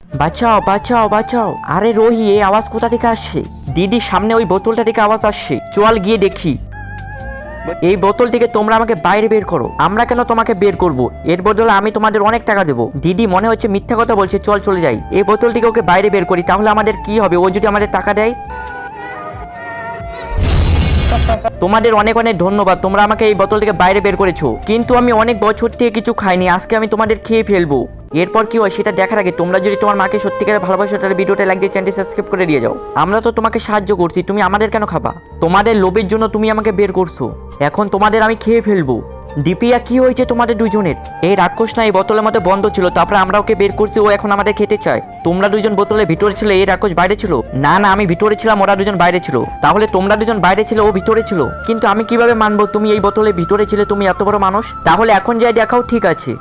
বাঁচাও বাঁচাও বাঁচাও। আরে রোহি, এই আওয়াজ কোথা থেকে আসছে? দিদির সামনে ওই বোতলটা থেকে আওয়াজ আসছে, চল গিয়ে দেখি। এই বোতলটিকে তোমরা আমাকে বাইরে বের করো। আমরা কেন তোমাকে বের করব? এর বদলে আমি তোমাদের অনেক টাকা দেবো। দিদি মনে হচ্ছে মিথ্যা কথা বলছে, চল চলে যাই। এই বোতলটিকে ওকে বাইরে বের করি, তাহলে আমাদের কি হবে ও যদি আমাদের টাকা দেয়? তোমাদের অনেক অনেক ধন্যবাদ, তোমরা আমাকে এই বোতল থেকে বাইরে বের করেছো। কিন্তু আমি অনেক বছর থেকে কিছু খাইনি, আজকে আমি তোমাদের খেয়ে ফেলবো। এরপর কি হয় সেটা দেখার আগে তোমরা যদি তোমার মাকে সত্যিকারের ভালোবাসো তাহলে ভিডিওটা লাইক দিয়ে চ্যানেলটি সাবস্ক্রাইব করে দিয়ে যাও। আমরা তো তোমাকে সাহায্য করছি, তুমি আমাদের কেন খাবা? তোমাদের লোভের জন্য তুমি আমাকে বের করছো, এখন তোমাদের আমি খেয়ে ফেলবো। দীপিয়া, কি হয়েছে তোমাদের দুজনের? এই রাক্ষস না এই বোতলের মধ্যে বন্ধ ছিল, তারপরে আমরা ওকে বের করছি, ও এখন আমাদের খেতে চায়। তোমরা দুজন বোতলের ভিতরে ছিলে, এই রাক্ষস বাইরে ছিল? না না, আমি ভিতরে ছিলাম, ওরা দুজন বাইরে ছিল। তাহলে তোমরা দুজন বাইরে ছিল, ও ভিতরে ছিল? কিন্তু আমি কিভাবে মানবো তুমি এই বোতলের ভিতরে ছিলে? তুমি এত বড় মানুষ। তাহলে এখন যাই দেখাও। ঠিক আছে।